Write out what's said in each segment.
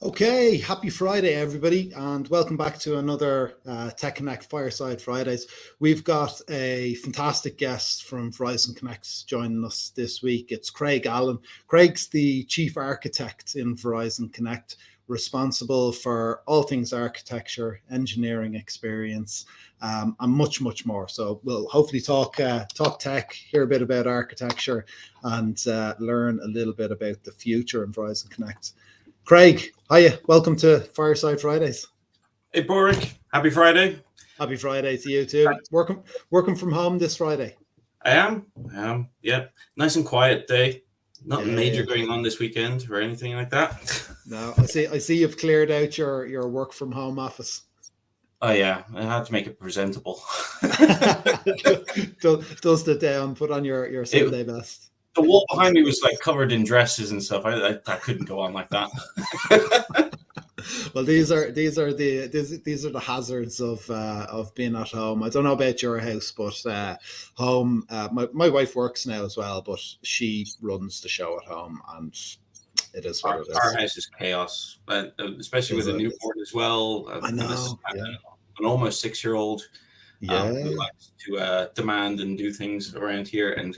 Okay, happy Friday, everybody, and welcome back to another Tech Connect Fireside Fridays. We've got a fantastic guest from Verizon Connect joining us this week. It's Craig Allen. Craig's the chief architect in Verizon Connect, responsible for all things architecture, engineering experience, and much, much more. So we'll hopefully talk tech, hear a bit about architecture, and learn a little bit about the future in Verizon Connect. Craig, hiya. Welcome to Fireside Fridays. Hey, Boric. Happy Friday. Happy Friday to you too. Working from home this Friday. I am. Yeah. Nice and quiet day. Nothing major going on this weekend or anything like that. No, I see you've cleared out your work from home office. Oh yeah, I had to make it presentable. Dust it down, put on your Sunday best. The wall behind me was like covered in dresses and stuff. I couldn't go on like that. Well, these are the hazards of being at home. I don't know about your house, but home. My wife works now as well, but she runs the show at home, and it is what it is. Our house is chaos, but especially with a newborn as well. I know. An almost 6-year-old. Yeah. Who likes to demand and do things around here and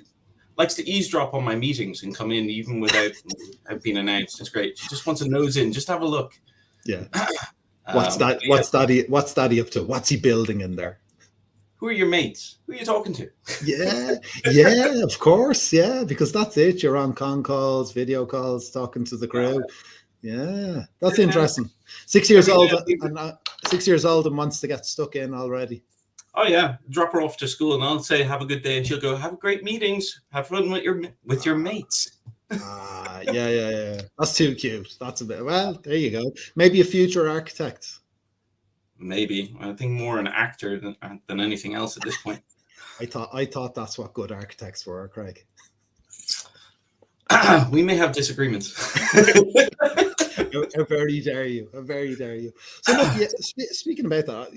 likes to eavesdrop on my meetings and come in even without being announced. It's great. She just wants a nose in, just have a look. Yeah. What's Daddy up to? What's he building in there? Who are your mates? Who are you talking to? Yeah, of course. Yeah, because that's it. You're on con calls, video calls, talking to the crew. Yeah, that's interesting. 6 years old and 6 years old and wants to get stuck in already. Oh yeah, drop her off to school and I'll say have a good day, and she'll go have great meetings, have fun with your mates. Yeah. That's too cute. That's a bit. Well, there you go. Maybe a future architect. Maybe. I think more an actor than anything else at this point. I thought that's what good architects were, Craig. We may have disagreements. How very dare you? How very dare you? So look, yeah, speaking about that,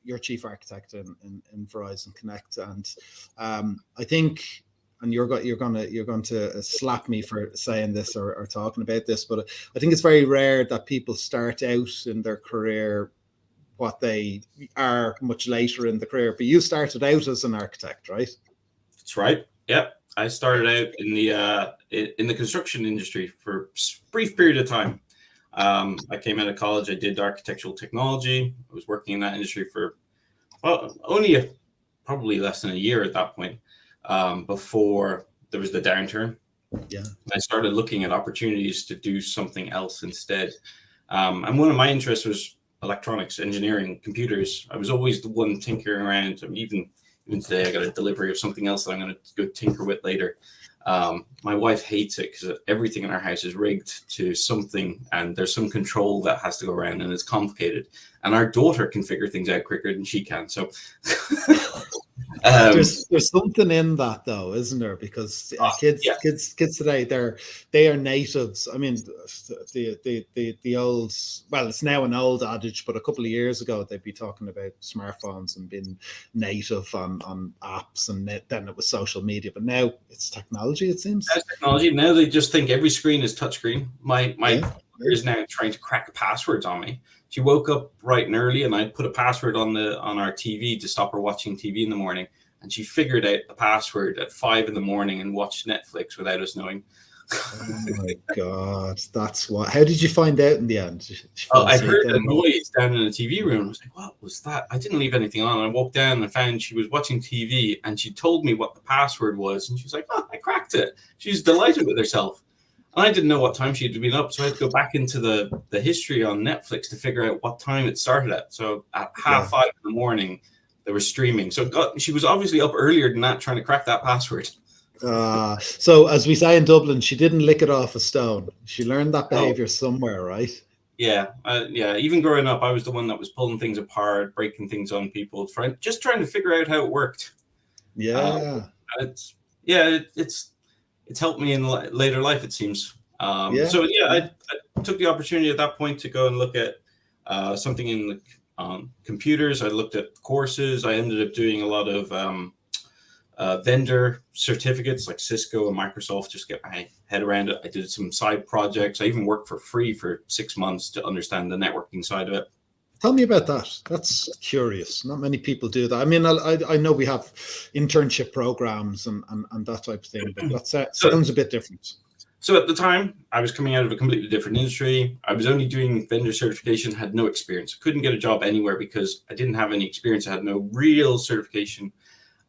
you're chief architect in Verizon Connect, and I think, and you're going to slap me for saying this or talking about this, but I think it's very rare that people start out in their career what they are much later in the career. But you started out as an architect, right? That's right. Yep. I started out in the construction industry for a brief period of time. I came out of college. I did architectural technology. I was working in that industry for only probably less than a year at that point, before there was the downturn. Yeah, I started looking at opportunities to do something else instead. And one of my interests was electronics, engineering, computers. I was always the one tinkering around. I mean, even today, I got a delivery of something else that I'm going to go tinker with later. My wife hates it because everything in our house is rigged to something, and there's some control that has to go around, and it's complicated. And our daughter can figure things out quicker than she can. So there's something in that, though, isn't there? Because kids today, they are natives. I mean, the old, well, it's now an old adage, but a couple of years ago they'd be talking about smartphones and being native on apps, and then it was social media. But now it's technology, it seems. That's technology. Now they just think every screen is touchscreen. My daughter is now trying to crack passwords on me. She woke up bright and early, and I put a password on our TV to stop her watching TV in the morning. And she figured out the password at 5 a.m. and watched Netflix without us knowing. Oh my God, that's what. How did you find out in the end? I heard a noise down in the TV room. I was like, "What was that?" I didn't leave anything on. I walked down and found she was watching TV, and she told me what the password was, and she was like, "Oh, I cracked it." She's delighted with herself. And I didn't know what time she'd been up, so I had to go back into the history on Netflix to figure out what time it started at. So at 5:30 a.m, they were streaming. So she was obviously up earlier than that, trying to crack that password. So as we say in Dublin, she didn't lick it off a stone. She learned that behavior somewhere, right? Yeah. Even growing up, I was the one that was pulling things apart, breaking things on people, just trying to figure out how it worked. Yeah. It's helped me in later life, it seems. So I took the opportunity at that point to go and look at something in the computers. I looked at courses. I ended up doing a lot of vendor certificates like Cisco and Microsoft, just get my head around it. I did some side projects. I even worked for free for 6 months to understand the networking side of it. Tell me about that. That's curious. Not many people do that. I mean, I know we have internship programs and that type of thing, but that sounds a bit different. So at the time, I was coming out of a completely different industry. I was only doing vendor certification, had no experience. Couldn't get a job anywhere because I didn't have any experience. I had no real certification.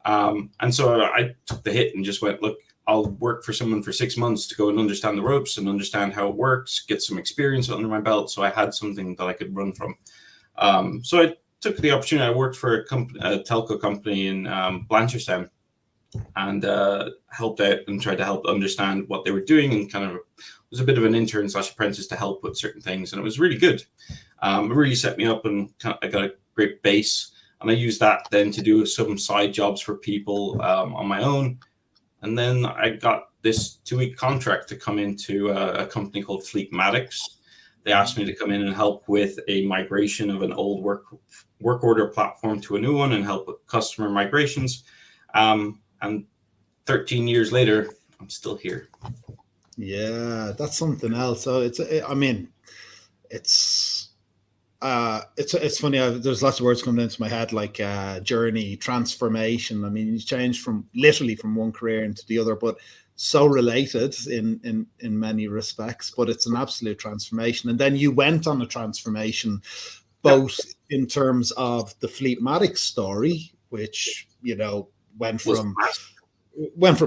And so I took the hit and just went, look, I'll work for someone for 6 months to go and understand the ropes and understand how it works, get some experience under my belt. So I had something that I could run from. So I took the opportunity. I worked for a telco company in Blanchardstown, and helped out and tried to help understand what they were doing, and kind of was a bit of an intern / apprentice to help with certain things. And it was really good. It really set me up, and I got a great base. And I used that then to do some side jobs for people on my own. And then I got this 2-week contract to come into a company called Fleetmatics. They asked me to come in and help with a migration of an old work order platform to a new one and help with customer migrations. And 13 years later, I'm still here. Yeah, that's something else. So it's funny. There's lots of words coming into my head, like journey, transformation. I mean, you change literally from one career into the other, but so related in many respects. But it's an absolute transformation. And then you went on a transformation, both in terms of the Fleetmatics story, which went from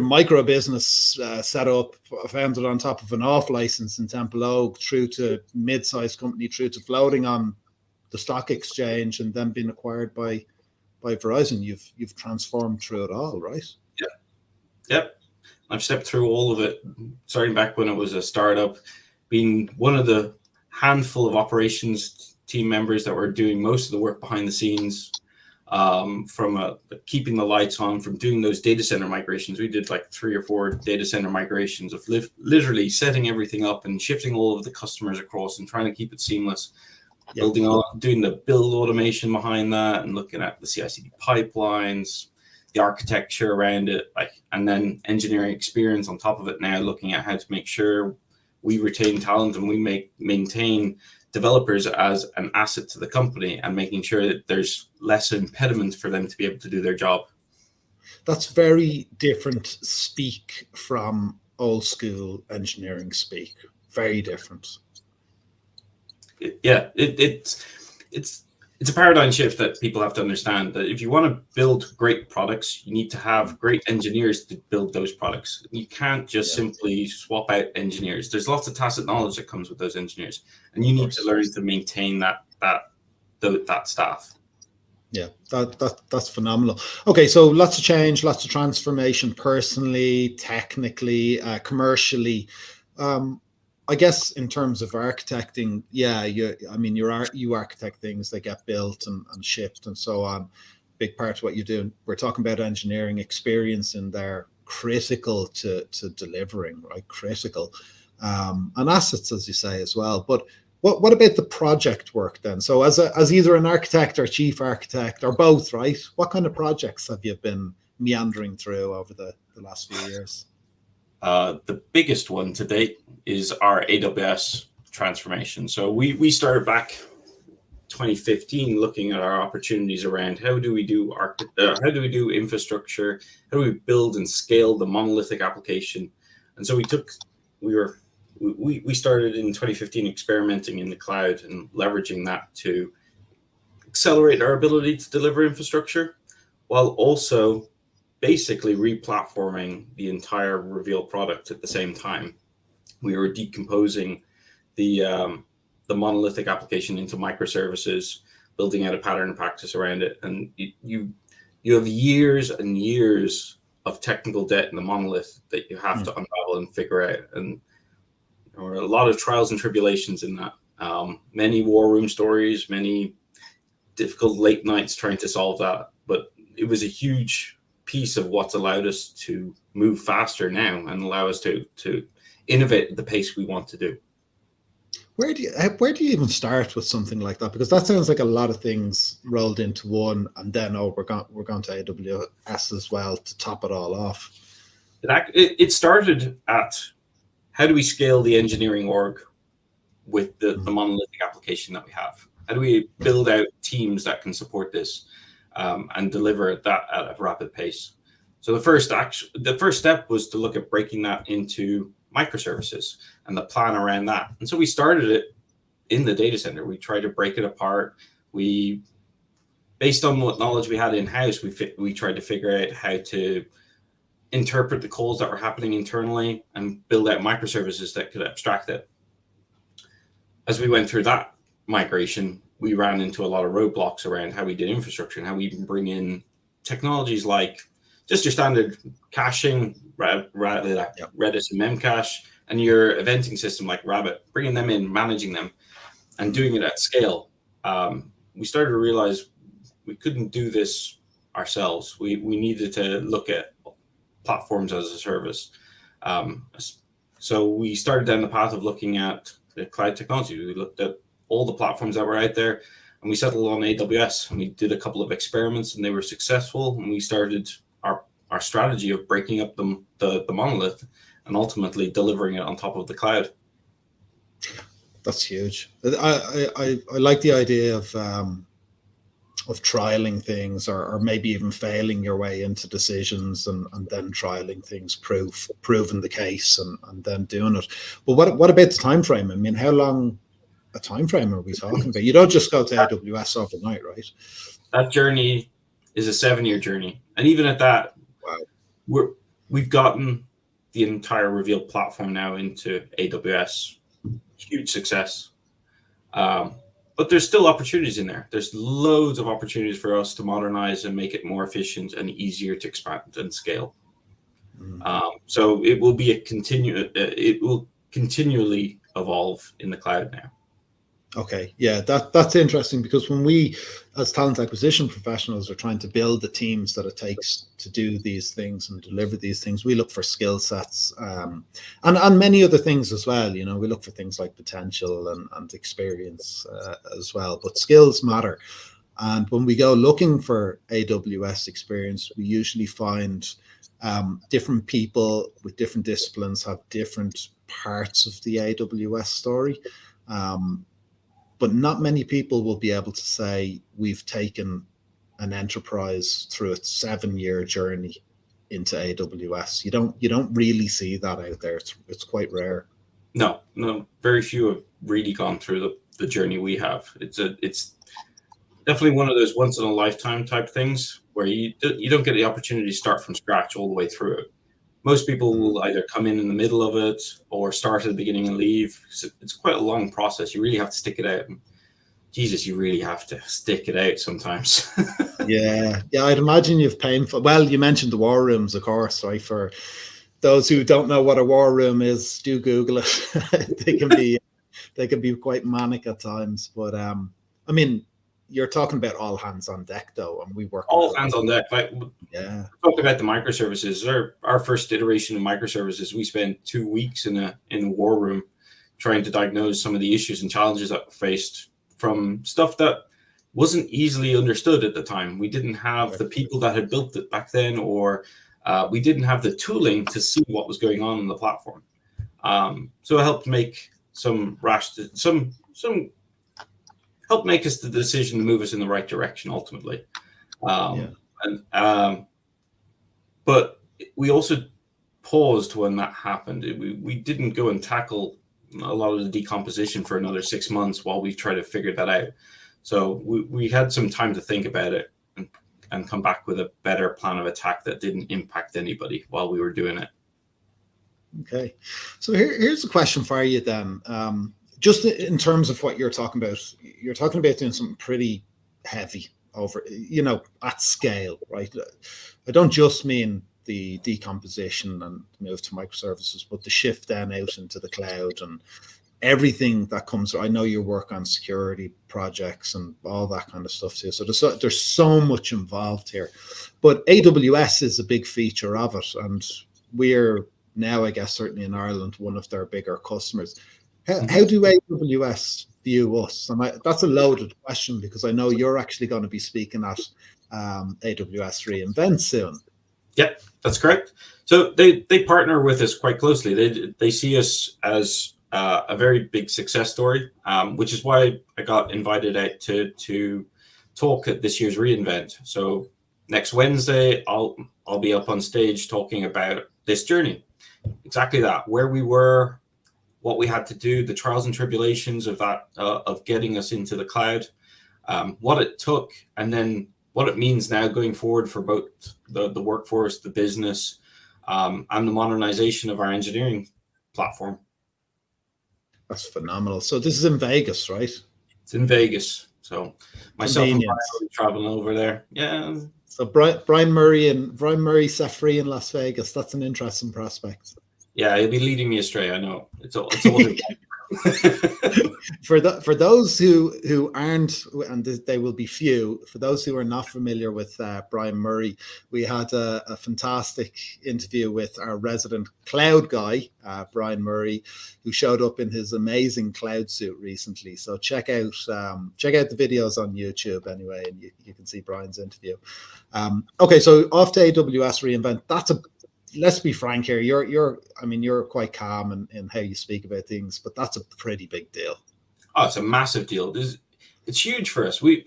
micro business set up, founded on top of an off license in Temple Oak, through to mid-sized company, through to floating on the stock exchange, and then being acquired by Verizon. You've transformed through it all, right? Yeah. Yep. I've stepped through all of it, starting back when it was a startup, being one of the handful of operations team members that were doing most of the work behind the scenes, from keeping the lights on, from doing those data center migrations. We did like 3 or 4 data center migrations of literally setting everything up and shifting all of the customers across and trying to keep it seamless. Yep. Doing the build automation behind that, and looking at the CI/CD pipelines, the architecture around it, and then engineering experience on top of it. Now looking at how to make sure we retain talent and we maintain developers as an asset to the company, and making sure that there's less impediment for them to be able to do their job. That's very different speak from old school engineering speak. Very different. It's a paradigm shift that people have to understand, that if you want to build great products, you need to have great engineers to build those products. You can't just simply swap out engineers. There's lots of tacit knowledge that comes with those engineers, and you need to learn to maintain that staff. Yeah, that's phenomenal. Okay, so lots of change, lots of transformation, personally, technically, commercially. I guess in terms of architecting, you architect things that get built and shipped and so on. Big part of what you do. We're talking about engineering experience in there, critical to delivering, right? Critical, and assets, as you say, as well. But what about the project work then? So as either an architect or chief architect or both, right? What kind of projects have you been meandering through over the last few years? The biggest one to date is our AWS transformation. So we started back 2015 looking at our opportunities around how do we do infrastructure, how do we build and scale the monolithic application. And so we started in 2015 experimenting in the cloud and leveraging that to accelerate our ability to deliver infrastructure, while also basically replatforming the entire Reveal product at the same time. We were decomposing the monolithic application into microservices, building out a pattern and practice around it. And you have years and years of technical debt in the monolith that you have to unravel and figure out. And there were a lot of trials and tribulations in that. Many war room stories, many difficult late nights trying to solve that. But it was a huge piece of what's allowed us to move faster now and allow us to innovate at the pace we want to do. Where do you even start with something like that? Because that sounds like a lot of things rolled into one, and then we're going to AWS as well to top it all off. It started at how do we scale the engineering org with the monolithic application that we have? How do we build out teams that can support this and deliver that at a rapid pace? So the first step was to look at breaking that into microservices and the plan around that. And so we started it in the data center. We tried to break it apart. We, based on what knowledge we had in-house, we tried to figure out how to interpret the calls that were happening internally and build out microservices that could abstract it. As we went through that migration, we ran into a lot of roadblocks around how we did infrastructure and how we even bring in technologies like just your standard caching, Redis and Memcache, and your eventing system like Rabbit, bringing them in, managing them, and doing it at scale. We started to realize we couldn't do this ourselves. We needed to look at platforms as a service. So we started down the path of looking at the cloud technology. We looked at all the platforms that were out there, and we settled on AWS. And we did a couple of experiments, and they were successful. And we started our strategy of breaking up the monolith and ultimately delivering it on top of the cloud. That's huge. I like the idea of trialing things or maybe even failing your way into decisions and then trialing things, proving the case and then doing it. But what about the time frame? I mean, how long a time frame are we talking about? You don't just go to AWS overnight, right? That journey is a 7-year journey. And even at that, wow, we've gotten the entire Reveal platform now into AWS. Huge success. But there's still opportunities in there. There's loads of opportunities for us to modernize and make it more efficient and easier to expand and scale. So it will be it will continually evolve in the cloud now. Okay, yeah, that's interesting, because when we, as talent acquisition professionals, are trying to build the teams that it takes to do these things and deliver these things, we look for skill sets and many other things as well. You know, we look for things like potential and experience as well, but skills matter. And when we go looking for AWS experience, we usually find different people with different disciplines have different parts of the AWS story. But not many people will be able to say we've taken an enterprise through a 7-year journey into AWS. You don't really see that out there. It's quite rare. No, very few have really gone through the journey we have. It's definitely one of those once in a lifetime type things where you don't get the opportunity to start from scratch all the way through it. Most people will either come in the middle of it or start at the beginning and leave. It's quite a long process. You really have to stick it out. And Jesus, you really have to stick it out sometimes. Yeah, I'd imagine you've painful. Well, you mentioned the war rooms, of course, right? For those who don't know what a war room is, do Google it. they can be quite manic at times. But I mean, you're talking about all hands on deck, though, and we work all hands on deck. Like, yeah, talk about the microservices. Our first iteration of microservices, we spent 2 weeks in a war room trying to diagnose some of the issues and challenges that we faced from stuff that wasn't easily understood at the time. We didn't have the people that had built it back then, or we didn't have the tooling to see what was going on in the platform. So it helped make help make us the decision to move us in the right direction ultimately. But we also paused when that happened. We didn't go and tackle a lot of the decomposition for another 6 months while we tried to figure that out. So we had some time to think about it and come back with a better plan of attack that didn't impact anybody while we were doing it. Okay. So here's a question for you then. Just in terms of what you're talking about doing something pretty heavy over, at scale, right? I don't just mean the decomposition and move to microservices, but the shift then out into the cloud and everything that comes. I know you work on security projects and all that kind of stuff too. So there's so much involved here, but AWS is a big feature of it, and we're now, I guess, certainly in Ireland, one of their bigger customers. How do AWS view us? And that's a loaded question because I know you're actually going to be speaking at AWS reInvent soon. Yep, that's correct. So they partner with us quite closely. They see us as a very big success story, which is why I got invited out to talk at this year's reInvent. So next Wednesday, I'll be up on stage talking about this journey, exactly that, where we were, what we had to do, the trials and tribulations of that, of getting us into the cloud, what it took, and then what it means now going forward for both the workforce, the business, and the modernization of our engineering platform. That's phenomenal. So this is in Vegas, right? It's in Vegas. So myself and Brian will be traveling over there. Yeah. So Brian Murray set free in Las Vegas. That's an interesting prospect. Yeah, he'll be leading me astray. I know. It's all For those who aren't, and they will be few, for those who are not familiar with Brian Murray, we had a fantastic interview with our resident cloud guy, Brian Murray, who showed up in his amazing cloud suit recently. So check out the videos on YouTube anyway, and you can see Brian's interview. Okay, so off to AWS reInvent. Let's be frank here. You're quite calm in how you speak about things, but that's a pretty big deal. Oh, it's a massive deal. It's huge for us. We've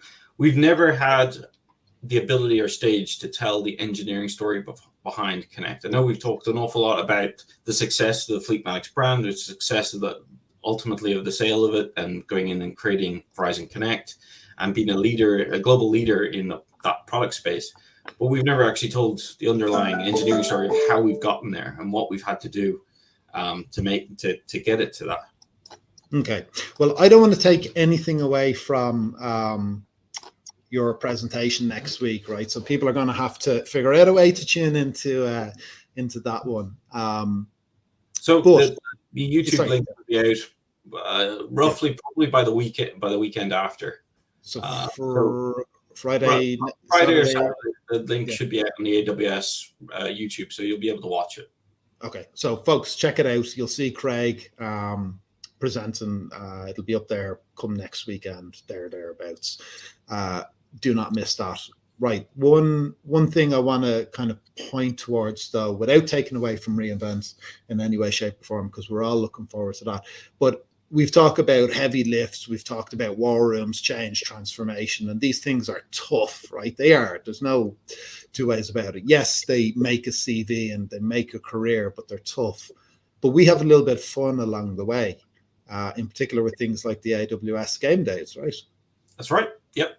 never had the ability or stage to tell the engineering story behind Connect. I know we've talked an awful lot about the success of the Fleetmatics brand, the success of ultimately of the sale of it, and going in and creating Verizon Connect and being a global leader in that product space. But we've never actually told the underlying engineering story of how we've gotten there and what we've had to do to get it to that. Okay. Well, I don't want to take anything away from your presentation next week, right? So people are going to have to figure out a way to tune into that one. The YouTube link will be out roughly probably by the weekend after. So Friday or Saturday, the link should be out on the AWS YouTube, so you'll be able to watch it. Okay, so folks, check it out. You'll see Craig presenting. It'll be up there come next weekend, thereabouts. Do not miss that. Right. One thing I want to kind of point towards, though, without taking away from reInvent in any way, shape, or form, because we're all looking forward to that. But we've talked about heavy lifts, we've talked about war rooms, change, transformation, and these things are tough, right? They are. There's no two ways about it. Yes, they make a CV and they make a career, but they're tough. But we have a little bit of fun along the way, in particular with things like the AWS game days, right? That's right. Yep.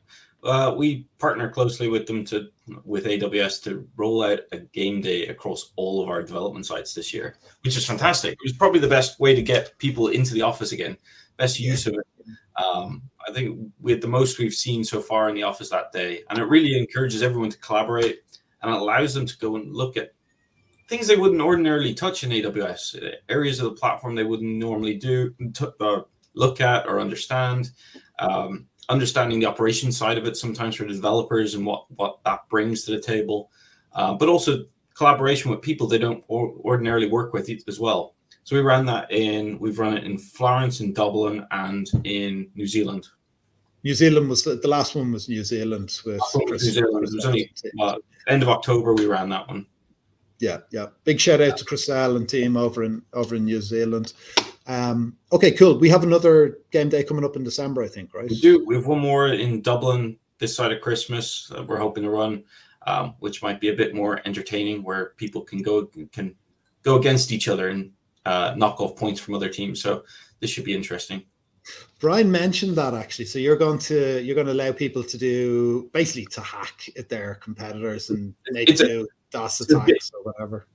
We partner closely with AWS to roll out a game day across all of our development sites this year, which is fantastic. It was probably the best way to get people into the office again, best use of it. I think with the most we've seen so far in the office that day, and it really encourages everyone to collaborate, and it allows them to go and look at things they wouldn't ordinarily touch in AWS, areas of the platform they wouldn't normally look at or understand. Understanding the operations side of it sometimes for the developers and what that brings to the table, but also collaboration with people they don't ordinarily work with as well. So we've run it in Florence, in Dublin, and in New Zealand. New Zealand was the last one. Was New Zealand with Chris? New Zealand. It was only end of October we ran that one. Yeah. Big shout out to Chriselle and team over in New Zealand. Okay, cool. We have another game day coming up in December, I think, right? We do. We have one more in Dublin this side of Christmas. We're hoping to run, which might be a bit more entertaining, where people can go against each other and knock off points from other teams. So this should be interesting. Brian mentioned that actually. So you're going to allow people to hack at their competitors and maybe do DOS attacks or whatever.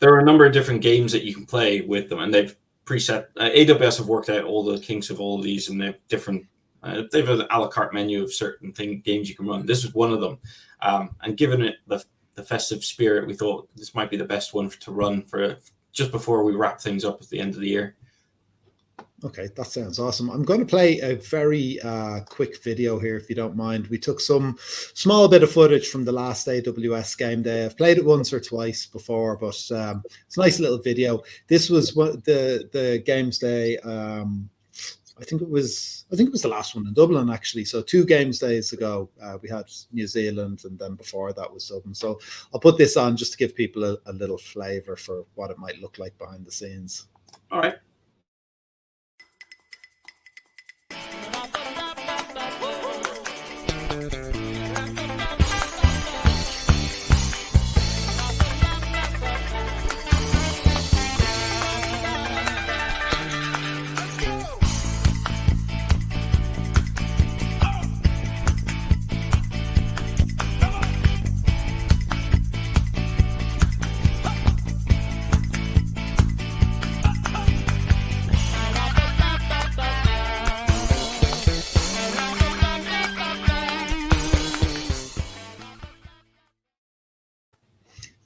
There are a number of different games that you can play with them, and they've preset. AWS have worked out all the kinks of all of these, and they have different. They have an a la carte menu of certain games you can run. This is one of them, and given it the festive spirit, we thought this might be the best one to run for just before we wrap things up at the end of the year. Okay, that sounds awesome. I'm going to play a very quick video here, if you don't mind. We took some small bit of footage from the last AWS game day. I've played it once or twice before, but it's a nice little video. This was what the games day. I think it was the last one in Dublin, actually. So 2 games days ago, we had New Zealand, and then before that was Dublin. So I'll put this on just to give people a little flavour for what it might look like behind the scenes. All right.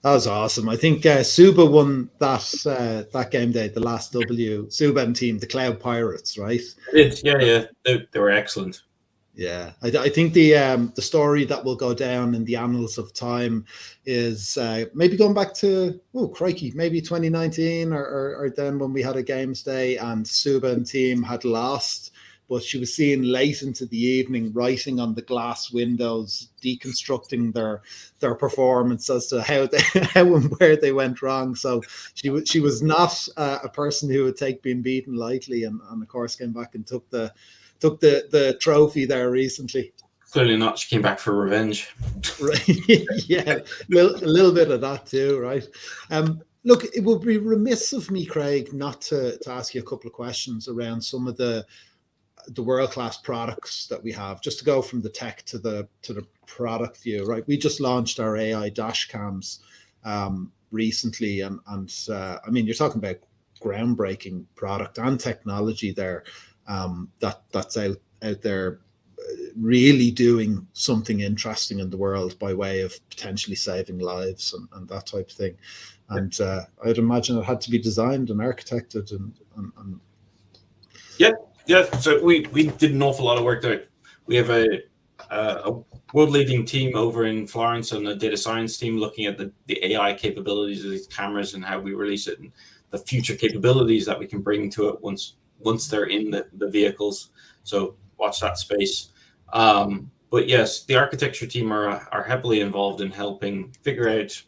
That was awesome. I think Suba won that game day, the last W. Suba and team, the Cloud Pirates, right? Yeah. They were excellent. Yeah, I think the story that will go down in the annals of time is maybe going back to, oh crikey, maybe 2019 or then when we had a games day and Suba and team had lost, but she was seen late into the evening writing on the glass windows, deconstructing their performance as to how and where they went wrong. So she was not a person who would take being beaten lightly, and of course came back and took the trophy there recently. Clearly not. She came back for revenge. Right. Yeah, a little bit of that too, right? Look, it would be remiss of me, Craig, not to ask you a couple of questions around some of the world-class products that we have, just to go from the tech to the product view, right? We just launched our AI dash cams recently, and I mean, you're talking about groundbreaking product and technology there. That's out there really doing something interesting in the world by way of potentially saving lives and that type of thing. And I'd imagine it had to be designed and architected and Yeah. So we did an awful lot of work there. We have a world-leading team over in Florence and a data science team looking at the AI capabilities of these cameras and how we release it and the future capabilities that we can bring to it once they're in the vehicles. So watch that space. But yes, the architecture team are heavily involved in helping figure out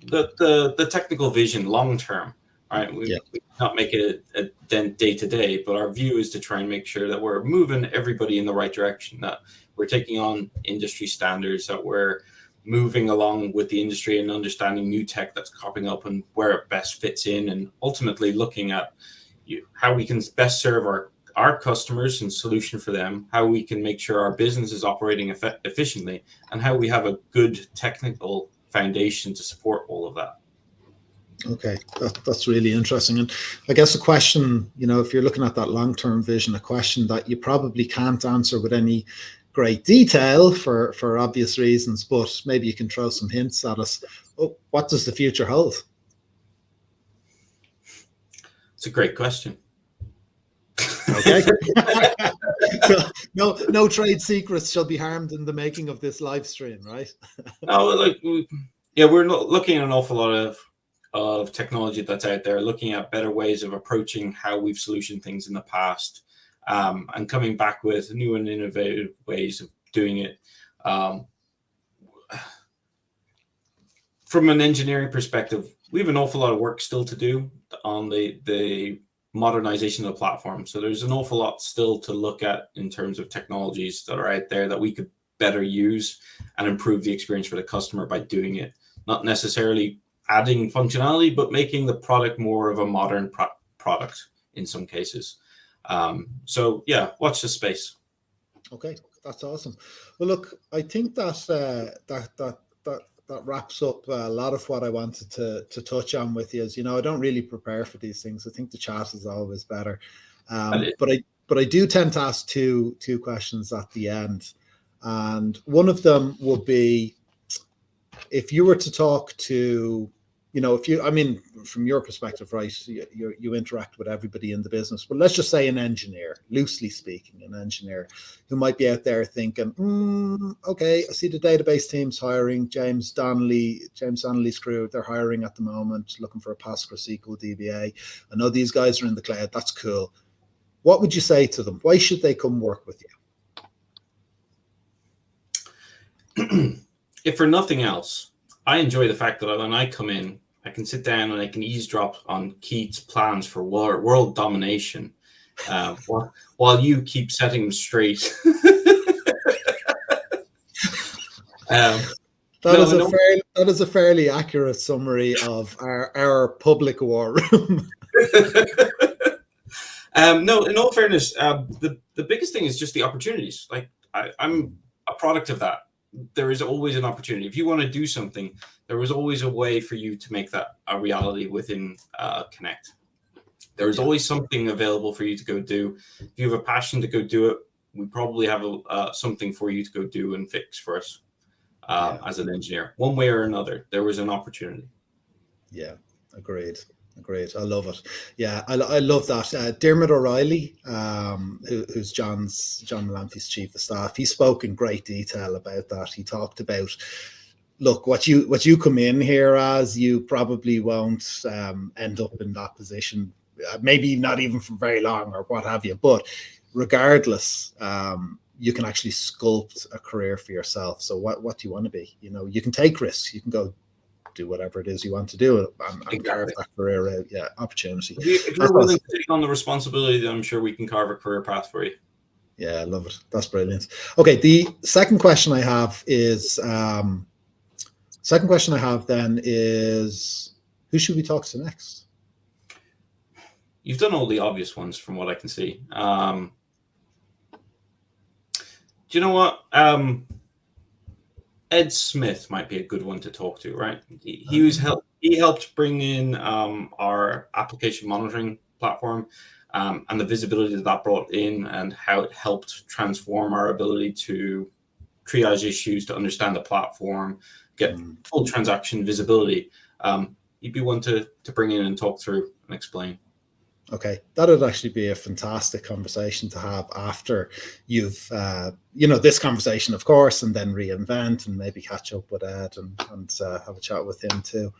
the technical vision long term. Right, we not make it a dent day to day, but our view is to try and make sure that we're moving everybody in the right direction, that we're taking on industry standards, that we're moving along with the industry and understanding new tech that's cropping up and where it best fits in, and ultimately looking at how we can best serve our customers and solution for them, how we can make sure our business is operating efficiently, and how we have a good technical foundation to support all of that. Okay, that's really interesting. And I guess a question, if you're looking at that long-term vision, a question that you probably can't answer with any great detail for obvious reasons, but maybe you can throw some hints at us. Oh, what does the future hold? It's a great question. Okay. So no trade secrets shall be harmed in the making of this live stream, right? No, we're looking at an awful lot of technology that's out there, looking at better ways of approaching how we've solutioned things in the past, and coming back with new and innovative ways of doing it. From an engineering perspective, we have an awful lot of work still to do on the modernization of the platform. So there's an awful lot still to look at in terms of technologies that are out there that we could better use and improve the experience for the customer by doing it. Not necessarily adding functionality, but making the product more of a modern product in some cases. So yeah, watch this space. Okay, that's awesome. Well, look, I think that wraps up a lot of what I wanted to touch on with you. As you know, I don't really prepare for these things. I think the chat is always better. But I do tend to ask two questions at the end, and one of them would be, if you were to talk to, from your perspective, right, you interact with everybody in the business, but let's just say an engineer, loosely speaking, an engineer who might be out there thinking, okay, I see the database team's hiring, James Donnelly's crew, they're hiring at the moment, looking for a PostgreSQL DBA. I know these guys are in the cloud. That's cool. What would you say to them? Why should they come work with you? If for nothing else, I enjoy the fact that when I come in, I can sit down and I can eavesdrop on Keith's plans for world domination while you keep setting them straight. That is a fairly accurate summary of our public war room. No, in all fairness, the biggest thing is just the opportunities. Like I'm a product of that. There is always an opportunity. If you want to do something, there is always a way for you to make that a reality within Connect. There is always something available for you to go do. If you have a passion to go do it, we probably have something for you to go do and fix for us as an engineer. One way or another, there was an opportunity. Yeah, agreed. Great, I love it. Yeah, I love that. Dermot O'Reilly, who's John Malanphy's chief of staff, he spoke in great detail about that. He talked about, look, what you come in here as, you probably won't end up in that position, maybe not even for very long or what have you. But regardless, you can actually sculpt a career for yourself. So what do you want to be? You know, you can take risks. You can go do whatever it is you want to do and carve that career out. Yeah, opportunity. If you're willing to take on the responsibility, then I'm sure we can carve a career path for you. Yeah, I love it. That's brilliant. Okay, the second question I have then is, who should we talk to next? You've done all the obvious ones from what I can see. Do you know what? Ed Smith might be a good one to talk to, right? He helped bring in our application monitoring platform and the visibility that brought in and how it helped transform our ability to triage issues, to understand the platform, get full transaction visibility. He'd be one to bring in and talk through and explain. Okay, that would actually be a fantastic conversation to have after you've, this conversation, of course, and then reinvent and maybe catch up with Ed and have a chat with him too.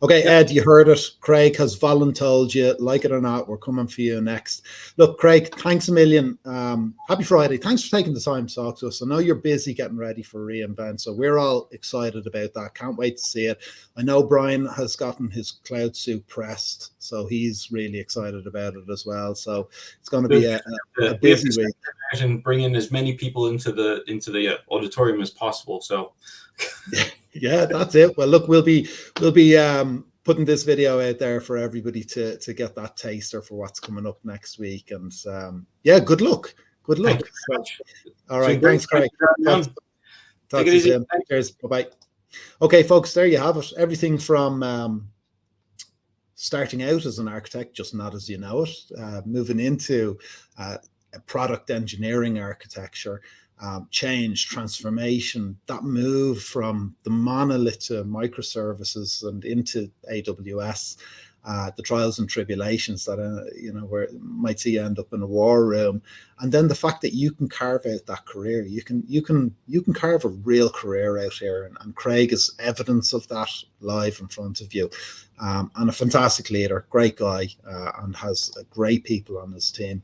Okay, Ed, you heard it. Craig has voluntold you. Like it or not, we're coming for you next. Look, Craig, thanks a million. Happy Friday. Thanks for taking the time to talk to us. I know you're busy getting ready for reinvent, so we're all excited about that. Can't wait to see it. I know Brian has gotten his cloud suit pressed, so he's really excited about it as well. So it's going to be a busy week. And bring in as many people into the auditorium as possible. So yeah, that's it. Well, look, we'll be putting this video out there for everybody to get that taster for what's coming up next week. And good luck. Good luck. All right, thanks, Craig. Talk to you soon. Cheers. Bye-bye. Okay, folks, there you have it. Everything from starting out as an architect, just not as you know it, moving into a product engineering architecture, change, transformation, that move from the monolith to microservices and into AWS, the trials and tribulations that where might see you end up in a war room, and then the fact that you can carve out that career, you can carve a real career out here, and Craig is evidence of that live in front of you, and a fantastic leader, great guy, and has great people on his team.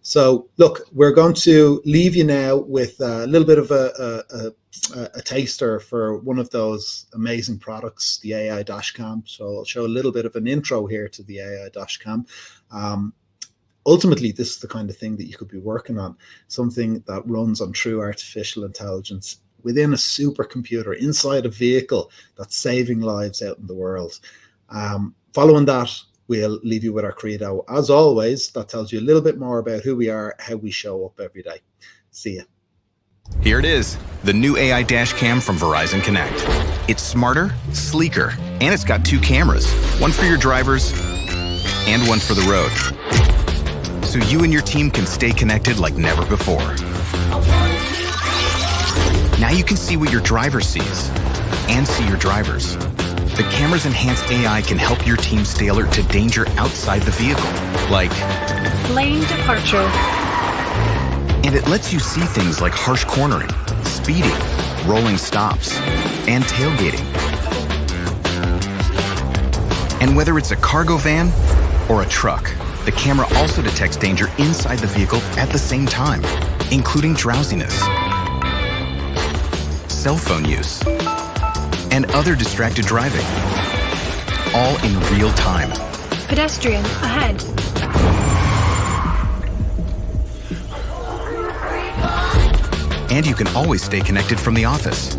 So look, we're going to leave you now with a little bit of a taster for one of those amazing products, the AI Dashcam. So I'll show a little bit of an intro here to the AI Dashcam. Ultimately, this is the kind of thing that you could be working on, something that runs on true artificial intelligence within a supercomputer inside a vehicle that's saving lives out in the world. Following that, we'll leave you with our credo. As always, that tells you a little bit more about who we are, how we show up every day. See ya. Here it is, the new AI Dashcam from Verizon Connect. It's smarter, sleeker, and it's got 2 cameras, one for your drivers and one for the road. So you and your team can stay connected like never before. Now you can see what your driver sees and see your drivers. The camera's enhanced AI can help your team stay alert to danger outside the vehicle, like lane departure. And it lets you see things like harsh cornering, speeding, rolling stops, and tailgating. And whether it's a cargo van or a truck, the camera also detects danger inside the vehicle at the same time, including drowsiness, cell phone use, and other distracted driving, all in real time. Pedestrian ahead. And you can always stay connected from the office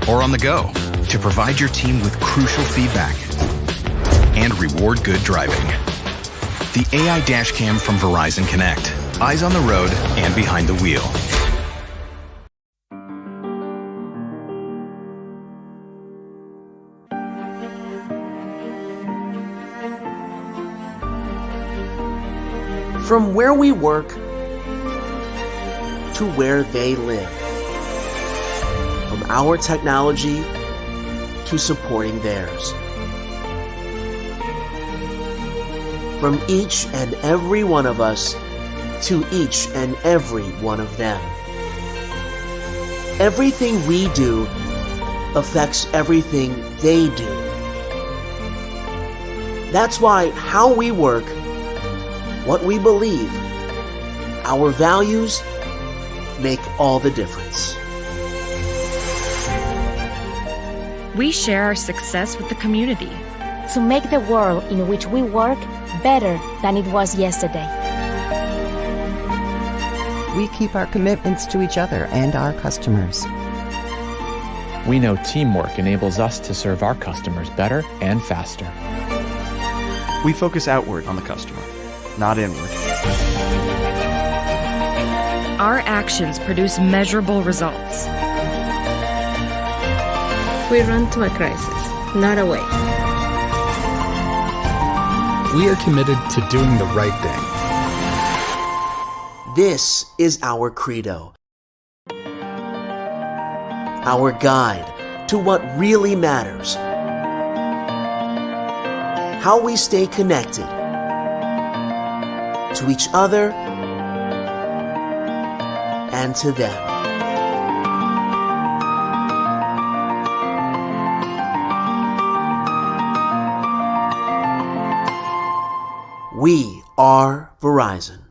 or on the go to provide your team with crucial feedback and reward good driving. The AI dash cam from Verizon Connect. Eyes on the road and behind the wheel. From where we work to where they live. From our technology to supporting theirs. From each and every one of us to each and every one of them. Everything we do affects everything they do. That's why how we work, what we believe, our values make all the difference. We share our success with the community to make the world in which we work better than it was yesterday. We keep our commitments to each other and our customers. We know teamwork enables us to serve our customers better and faster. We focus outward on the customer, not inward. Our actions produce measurable results. We run to a crisis, not away. We are committed to doing the right thing. This is our credo. Our guide to what really matters. How we stay connected to each other and to them. We are Verizon.